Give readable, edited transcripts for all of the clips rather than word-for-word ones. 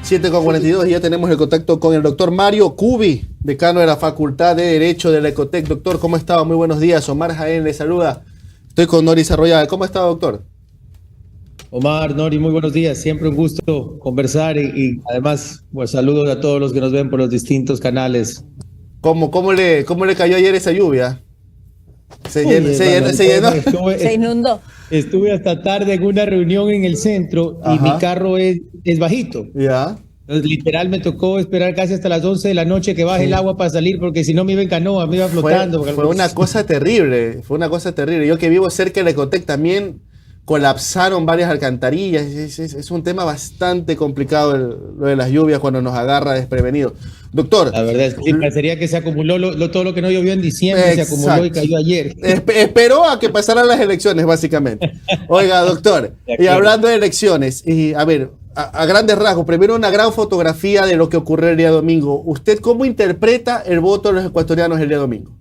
7:42 y ya tenemos el contacto con el doctor Mario Cubi, decano de la Facultad de Derecho de la Ecotec. Doctor, ¿cómo está? Muy buenos días. Omar Jaén le saluda. Estoy con Noris Arroyave. ¿Cómo está, doctor? Omar, Nori, muy buenos días. Siempre un gusto conversar y además, pues saludos a todos los que nos ven por los distintos canales. ¿Cómo le cayó ayer esa lluvia? Se llenó. Se inundó. Estuve hasta tarde en una reunión en el centro y mi carro es bajito. Ya. Entonces, literal, me tocó esperar casi hasta las 11 de la noche que baje el agua para salir, porque si no me iba en canoa, me iba flotando. Fue una cosa terrible, Yo que vivo cerca de la Ecotec también colapsaron varias alcantarillas. Es un tema bastante complicado lo de las lluvias cuando nos agarra desprevenidos. Doctor. La verdad es que parecería que se acumuló todo lo que no llovió en diciembre, se acumuló y cayó ayer. Esperó a que pasaran las elecciones, básicamente. Oiga, doctor, y hablando de elecciones, y a ver, a grandes rasgos, primero una gran fotografía de lo que ocurrió el día domingo. ¿Usted cómo interpreta el voto de los ecuatorianos el día domingo?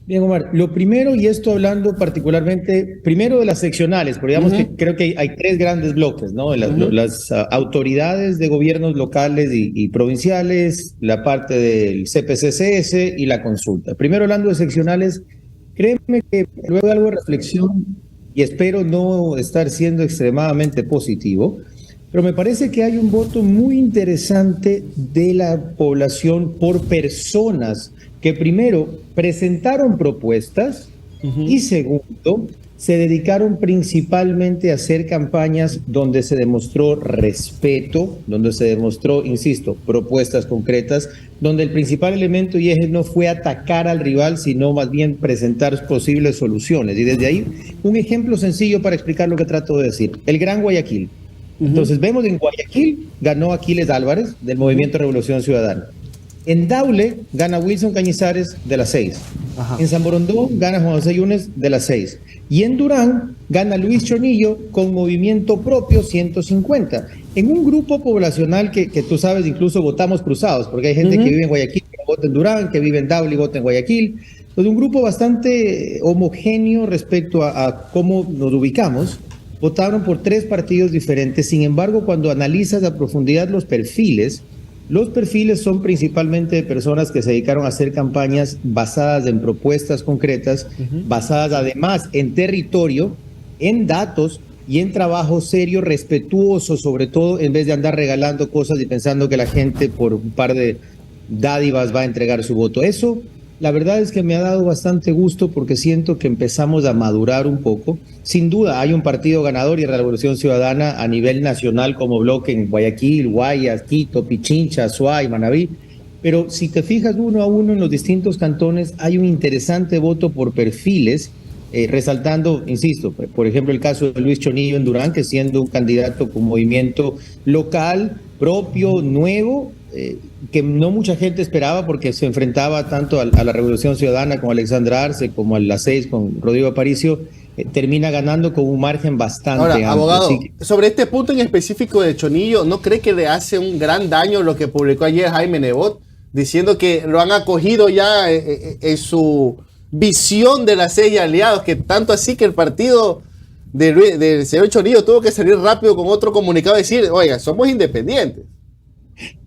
Bien, Omar, lo primero, y esto hablando particularmente, primero de las seccionales, porque digamos que creo que hay tres grandes bloques, ¿no? Las autoridades de gobiernos locales y provinciales, la parte del CPCCS y la consulta. Primero hablando de seccionales, créeme que luego de algo de reflexión, y espero no estar siendo extremadamente positivo, pero me parece que hay un voto muy interesante de la población por personas que primero presentaron propuestas y segundo, se dedicaron principalmente a hacer campañas donde se demostró respeto, donde se demostró, insisto, propuestas concretas, donde el principal elemento y eje no fue atacar al rival, sino más bien presentar posibles soluciones. Y desde ahí, un ejemplo sencillo para explicar lo que trato de decir. El Gran Guayaquil. Entonces vemos en Guayaquil ganó Aquiles Álvarez del Movimiento Revolución Ciudadana. En Daule gana Wilson Cañizares de las 6. En San Borondón gana Juan José Yunes de las 6. Y en Durán gana Luis Chornillo con Movimiento Propio 150. En un grupo poblacional que tú sabes, incluso votamos cruzados, porque hay gente que vive en Guayaquil, que vota en Durán, que vive en Daule y vota en Guayaquil. Entonces un grupo bastante homogéneo respecto a cómo nos ubicamos. Votaron por tres partidos diferentes. Sin embargo, cuando analizas a profundidad los perfiles son principalmente de personas que se dedicaron a hacer campañas basadas en propuestas concretas, basadas además en territorio, en datos y en trabajo serio, respetuoso, sobre todo, en vez de andar regalando cosas y pensando que la gente por un par de dádivas va a entregar su voto. Eso, la verdad es que me ha dado bastante gusto porque siento que empezamos a madurar un poco. Sin duda hay un partido ganador y Revolución Ciudadana a nivel nacional como bloque en Guayaquil, Guayas, Quito, Pichincha, Azuay, Manabí. Pero si te fijas uno a uno en los distintos cantones, hay un interesante voto por perfiles, resaltando, insisto, por ejemplo, el caso de Luis Chornillo en Durán, que siendo un candidato con movimiento local, propio, nuevo, que no mucha gente esperaba porque se enfrentaba tanto a la Revolución Ciudadana con Alexandra Arce como a las 6 con Rodrigo Aparicio, termina ganando con un margen bastante amplio. Abogado, sobre este punto en específico de Chornillo, ¿no cree que le hace un gran daño lo que publicó ayer Jaime Nebot, diciendo que lo han acogido ya en su visión de la 6 y aliados, que tanto así que el partido del señor Chornillo tuvo que salir rápido con otro comunicado y decir, oiga, somos independientes?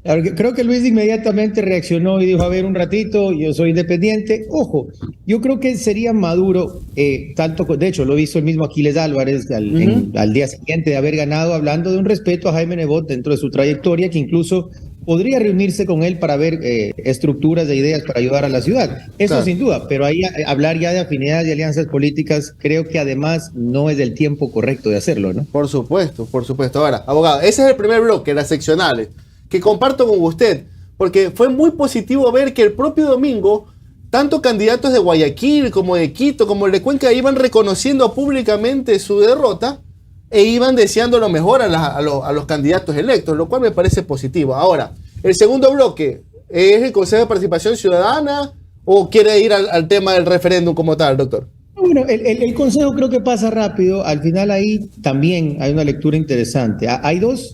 Creo que Luis inmediatamente reaccionó y dijo, a ver, un ratito, yo soy independiente. Ojo, yo creo que sería maduro, de hecho lo hizo el mismo Aquiles Álvarez al día siguiente de haber ganado, hablando de un respeto a Jaime Nebot dentro de su trayectoria, que incluso podría reunirse con él para ver estructuras de ideas para ayudar a la ciudad. Eso claro, sin duda, pero ahí hablar ya de afinidades y alianzas políticas, creo que además no es el tiempo correcto de hacerlo, ¿no? Por supuesto. Ahora, abogado, ese es el primer bloque, las seccionales, que comparto con usted, porque fue muy positivo ver que el propio domingo, tanto candidatos de Guayaquil como de Quito, como el de Cuenca, iban reconociendo públicamente su derrota e iban deseando lo mejor a los candidatos electos, lo cual me parece positivo. Ahora, el segundo bloque, ¿es el Consejo de Participación Ciudadana o quiere ir al tema del referéndum como tal, doctor? Bueno, el Consejo creo que pasa rápido. Al final ahí también hay una lectura interesante. Hay dos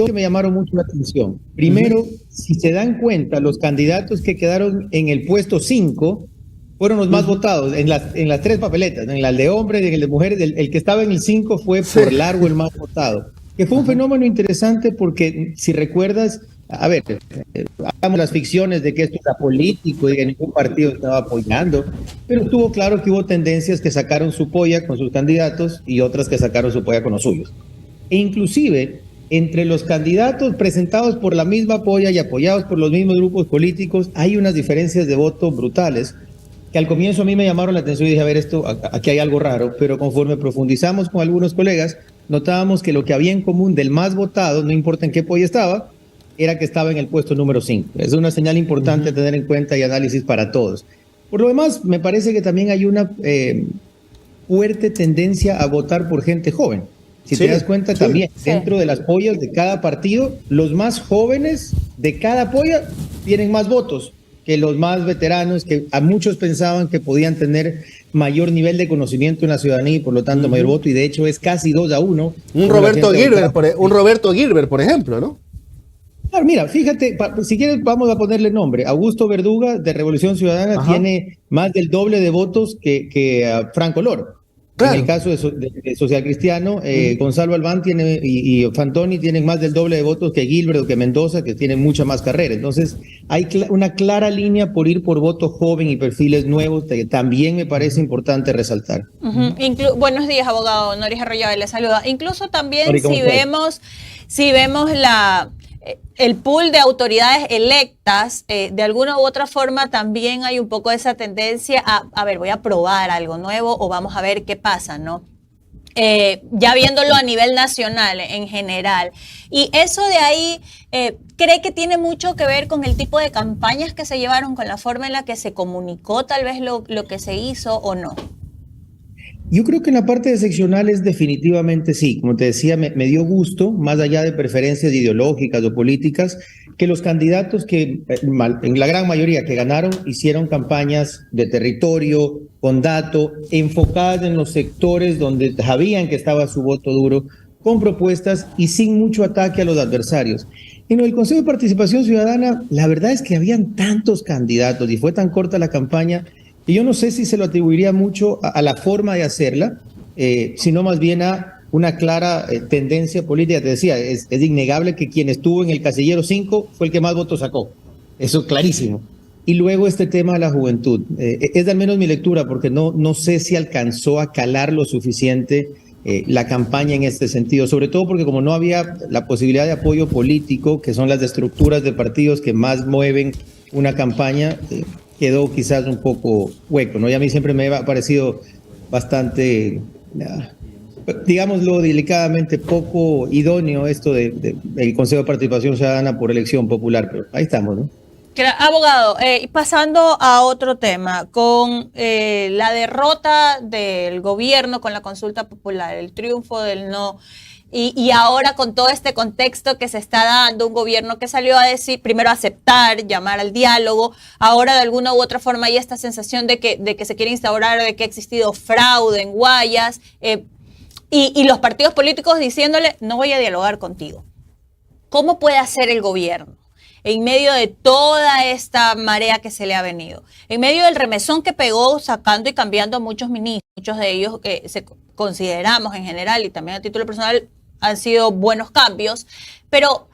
que me llamaron mucho la atención. Primero, si se dan cuenta, los candidatos que quedaron en el puesto 5 fueron los más votados en las tres papeletas, en la de hombres y en el de mujeres. El que estaba en el 5 fue por largo el más votado. que fue un fenómeno interesante porque, si recuerdas, a ver, hagamos las ficciones de que esto era político y que ningún partido estaba apoyando, pero estuvo claro que hubo tendencias que sacaron su polla con sus candidatos y otras que sacaron su polla con los suyos. E inclusive, entre los candidatos presentados por la misma polla y apoyados por los mismos grupos políticos, hay unas diferencias de voto brutales que al comienzo a mí me llamaron la atención y dije, a ver, aquí hay algo raro, pero conforme profundizamos con algunos colegas, notábamos que lo que había en común del más votado, no importa en qué polla estaba, era que estaba en el puesto número 5. Es una señal importante a tener en cuenta y análisis para todos. Por lo demás, me parece que también hay una fuerte tendencia a votar por gente joven. Si te das cuenta, también dentro de las pollas de cada partido, los más jóvenes de cada polla tienen más votos que los más veteranos, que a muchos pensaban que podían tener mayor nivel de conocimiento en la ciudadanía y por lo tanto mayor voto, y de hecho es casi 2-1. Un Roberto Gilbert, por ejemplo, ¿no? Claro, mira, fíjate, si quieres vamos a ponerle nombre. Augusto Verduga, de Revolución Ciudadana, tiene más del doble de votos que Franco Loro. Claro. En el caso de Social Cristiano, Gonzalo Albán y Fantoni tienen más del doble de votos que Gilbert o que Mendoza, que tienen mucha más carrera. Entonces, hay una clara línea por ir por voto joven y perfiles nuevos, que también me parece importante resaltar. Buenos días, abogado. Noris Arroyave le saluda. Incluso también si vemos el pool de autoridades electas, de alguna u otra forma también hay un poco esa tendencia a ver, voy a probar algo nuevo o vamos a ver qué pasa, ¿no? Ya viéndolo a nivel nacional en general. Y eso de ahí, ¿cree que tiene mucho que ver con el tipo de campañas que se llevaron, con la forma en la que se comunicó tal vez lo que se hizo o no? Yo creo que en la parte de seccionales definitivamente sí. Como te decía, me dio gusto, más allá de preferencias ideológicas o políticas, que los candidatos que, en la gran mayoría que ganaron, hicieron campañas de territorio, con dato, enfocadas en los sectores donde sabían que estaba su voto duro, con propuestas y sin mucho ataque a los adversarios. En el Consejo de Participación Ciudadana, la verdad es que habían tantos candidatos y fue tan corta la campaña, y yo no sé si se lo atribuiría mucho a la forma de hacerla, sino más bien a una clara tendencia política. Te decía, es innegable que quien estuvo en el casillero 5 fue el que más votos sacó. Eso es clarísimo. Y luego este tema de la juventud. Es al menos mi lectura, porque no sé si alcanzó a calar lo suficiente la campaña en este sentido, sobre todo porque como no había la posibilidad de apoyo político, que son las estructuras de partidos que más mueven una campaña, quedó quizás un poco hueco, ¿no? Y a mí siempre me ha parecido bastante, digámoslo delicadamente, poco idóneo esto del Consejo de Participación Ciudadana por elección popular, pero ahí estamos, ¿no? Abogado, pasando a otro tema, con la derrota del gobierno con la consulta popular, el triunfo del no, y ahora con todo este contexto que se está dando, un gobierno que salió a decir, primero aceptar, llamar al diálogo, ahora de alguna u otra forma hay esta sensación de que se quiere instaurar, de que ha existido fraude en Guayas, y los partidos políticos diciéndole, no voy a dialogar contigo. ¿Cómo puede hacer el gobierno en medio de toda esta marea que se le ha venido? En medio del remesón que pegó sacando y cambiando a muchos ministros, muchos de ellos que consideramos en general y también a título personal han sido buenos cambios, pero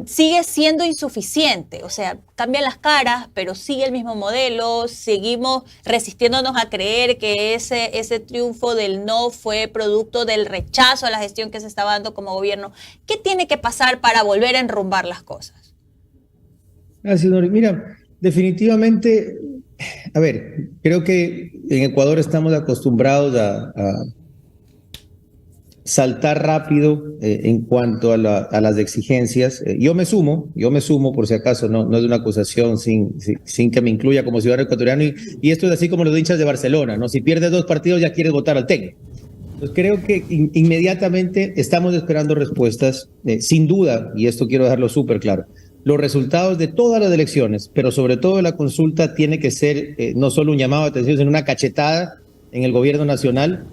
sigue siendo insuficiente. O sea, cambian las caras, pero sigue el mismo modelo, seguimos resistiéndonos a creer que ese triunfo del no fue producto del rechazo a la gestión que se estaba dando como gobierno. ¿Qué tiene que pasar para volver a enrumbar las cosas? Gracias, Nori. Mira, definitivamente, a ver, creo que en Ecuador estamos acostumbrados a saltar rápido en cuanto a las exigencias. Yo me sumo, por si acaso, no es una acusación sin que me incluya como ciudadano ecuatoriano, y esto es así como los hinchas de Barcelona, ¿no? Si pierdes 2 partidos ya quieres votar al técnico. Pues creo que inmediatamente estamos esperando respuestas, sin duda, y esto quiero dejarlo súper claro. Los resultados de todas las elecciones, pero sobre todo de la consulta, tiene que ser no solo un llamado de atención, sino una cachetada en el gobierno nacional,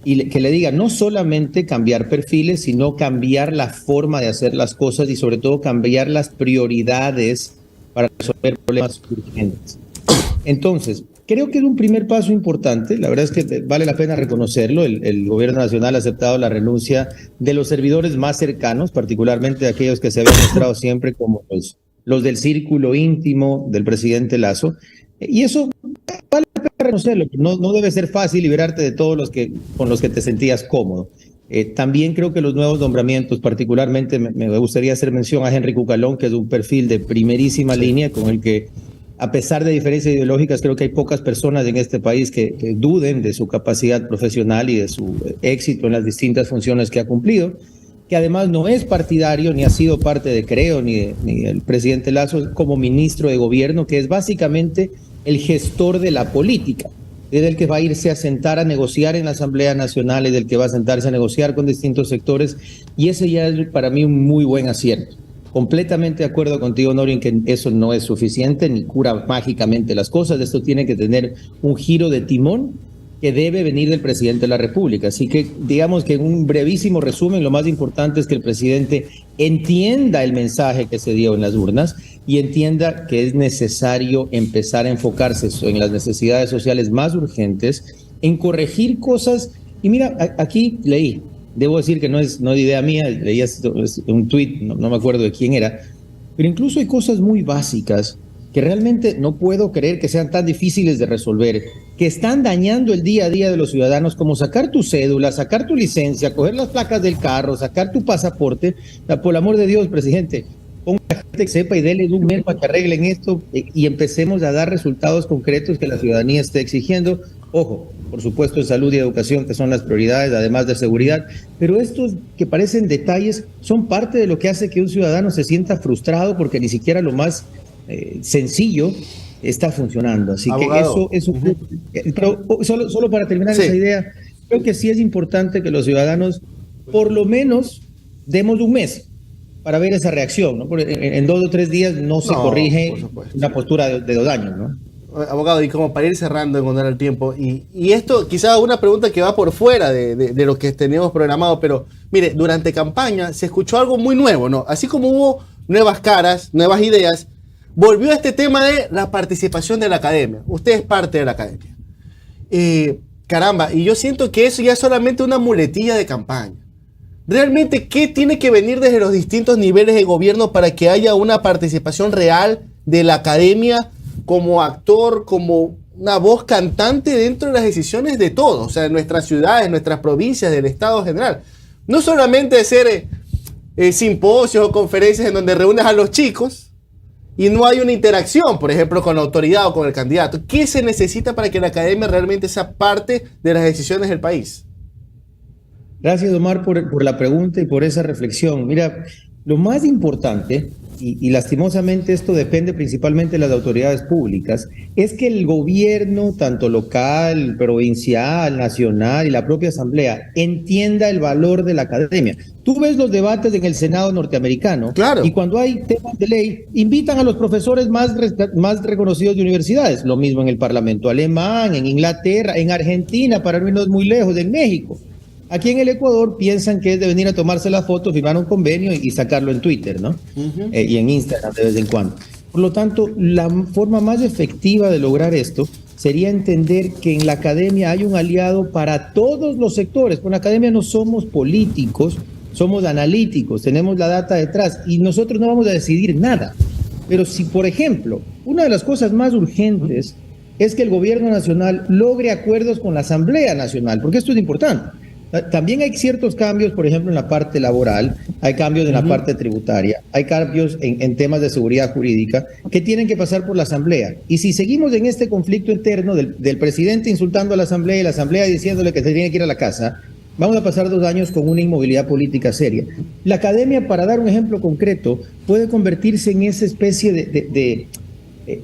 y que le diga no solamente cambiar perfiles, sino cambiar la forma de hacer las cosas y sobre todo cambiar las prioridades para resolver problemas urgentes. Entonces, Creo que es un primer paso importante, la verdad es que vale la pena reconocerlo. El gobierno nacional ha aceptado la renuncia de los servidores más cercanos, particularmente de aquellos que se habían mostrado siempre como los del círculo íntimo del presidente Lasso, y eso vale la pena reconocerlo. No debe ser fácil liberarte de todos con los que te sentías cómodo. También creo que los nuevos nombramientos, particularmente me gustaría hacer mención a Henry Cucalón, que es un perfil de primerísima línea, con el que, a pesar de diferencias ideológicas, creo que hay pocas personas en este país que duden de su capacidad profesional y de su éxito en las distintas funciones que ha cumplido, que además no es partidario, ni ha sido parte de Creo, ni el presidente Lasso, como ministro de gobierno, que es básicamente el gestor de la política. Es el que va a irse a sentar a negociar en la Asamblea Nacional, es el que va a sentarse a negociar con distintos sectores, y ese ya es para mí un muy buen acierto. Completamente de acuerdo contigo, Nori, en que eso no es suficiente ni cura mágicamente las cosas. Esto tiene que tener un giro de timón que debe venir del presidente de la República. Así que digamos que en un brevísimo resumen, lo más importante es que el presidente entienda el mensaje que se dio en las urnas y entienda que es necesario empezar a enfocarse en las necesidades sociales más urgentes, en corregir cosas. Y mira, aquí leí, debo decir que no es idea mía, leí un tuit, no me acuerdo de quién era, pero incluso hay cosas muy básicas que realmente no puedo creer que sean tan difíciles de resolver, que están dañando el día a día de los ciudadanos, como sacar tu cédula, sacar tu licencia, coger las placas del carro, sacar tu pasaporte. Por el amor de Dios, presidente, ponga a la gente que sepa y déle un mes para que arreglen esto y empecemos a dar resultados concretos que la ciudadanía esté exigiendo. Ojo, por supuesto, en salud y educación, que son las prioridades, además de seguridad, pero estos que parecen detalles son parte de lo que hace que un ciudadano se sienta frustrado porque ni siquiera lo más sencillo está funcionando. Así abogado, que eso pero solo para terminar esa idea, creo que sí es importante que los ciudadanos por lo menos demos un mes para ver esa reacción, ¿no? Porque en 2 o 3 días no se corrige una postura de 2 años, ¿no? Abogado, y como para ir cerrando en honor al tiempo, y esto quizás una pregunta que va por fuera de lo que teníamos programado, pero mire, durante campaña se escuchó algo muy nuevo, ¿no? Así como hubo nuevas caras, nuevas ideas, volvió a este tema de la participación de la academia. Usted es parte de la academia. Caramba, y yo siento que eso ya es solamente una muletilla de campaña. Realmente, ¿qué tiene que venir desde los distintos niveles de gobierno para que haya una participación real de la academia como actor, como una voz cantante dentro de las decisiones de todos? O sea, de nuestras ciudades, nuestras provincias, del Estado en general. No solamente de ser simposios o conferencias en donde reúnes a los chicos y no hay una interacción, por ejemplo, con la autoridad o con el candidato. ¿Qué se necesita para que la academia realmente sea parte de las decisiones del país? Gracias, Omar, por la pregunta y por esa reflexión. Mira, lo más importante, y lastimosamente esto depende principalmente de las autoridades públicas, es que el gobierno, tanto local, provincial, nacional y la propia asamblea, entienda el valor de la academia. Tú ves los debates en el Senado norteamericano, claro, y cuando hay temas de ley, invitan a los profesores más reconocidos de universidades. Lo mismo en el Parlamento alemán, en Inglaterra, en Argentina, para no irnos muy lejos, en México. Aquí en el Ecuador piensan que es de venir a tomarse la foto, firmar un convenio y sacarlo en Twitter, ¿no? Y en Instagram de vez en cuando. Por lo tanto, la forma más efectiva de lograr esto sería entender que en la academia hay un aliado para todos los sectores. Con la academia no somos políticos, somos analíticos, tenemos la data detrás y nosotros no vamos a decidir nada. Pero si, por ejemplo, una de las cosas más urgentes es que el gobierno nacional logre acuerdos con la Asamblea Nacional, porque esto es importante. También hay ciertos cambios, por ejemplo, en la parte laboral, hay cambios en la parte tributaria, hay cambios en temas de seguridad jurídica que tienen que pasar por la Asamblea. Y si seguimos en este conflicto interno del presidente insultando a la Asamblea y la Asamblea diciéndole que se tiene que ir a la casa, vamos a pasar 2 años con una inmovilidad política seria. La academia, para dar un ejemplo concreto, puede convertirse en esa especie de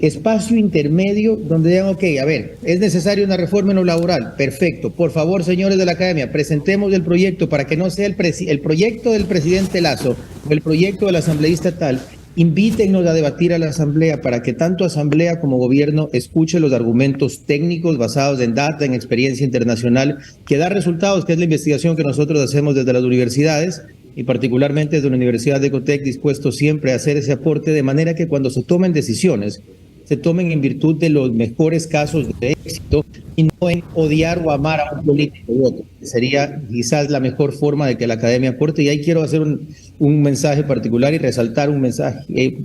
espacio intermedio donde digan, ok, a ver, es necesaria una reforma en lo laboral, perfecto, por favor, señores de la academia, presentemos el proyecto para que no sea el proyecto del presidente Lasso o el proyecto del asambleísta tal. Invítennos a debatir a la asamblea para que tanto asamblea como gobierno escuche los argumentos técnicos basados en data, en experiencia internacional, que da resultados, que es la investigación que nosotros hacemos desde las universidades, y particularmente desde la Universidad de Ecotec, dispuesto siempre a hacer ese aporte, de manera que cuando se tomen decisiones se tomen en virtud de los mejores casos de éxito y no en odiar o amar a un político u otro. Sería quizás la mejor forma de que la academia aporte. Y ahí quiero hacer un mensaje particular y resaltar un mensaje,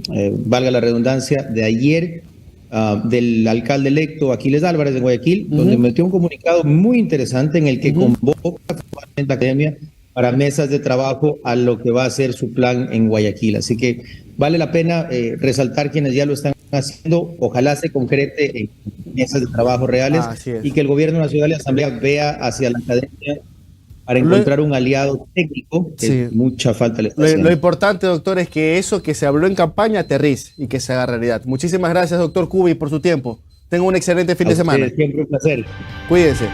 valga la redundancia, de ayer del alcalde electo Aquiles Álvarez de Guayaquil, donde metió un comunicado muy interesante en el que convoca a la academia para mesas de trabajo a lo que va a ser su plan en Guayaquil. Así que vale la pena resaltar quienes ya lo están haciendo. Ojalá se concrete en mesas de trabajo reales y que el gobierno nacional y la asamblea vea hacia la academia para encontrar un aliado técnico que mucha falta le está haciendo. Lo importante, doctor, es que eso que se habló en campaña aterrice y que se haga realidad. Muchísimas gracias, doctor Cubi, por su tiempo. Tenga un excelente fin de semana. Siempre un placer. Cuídense.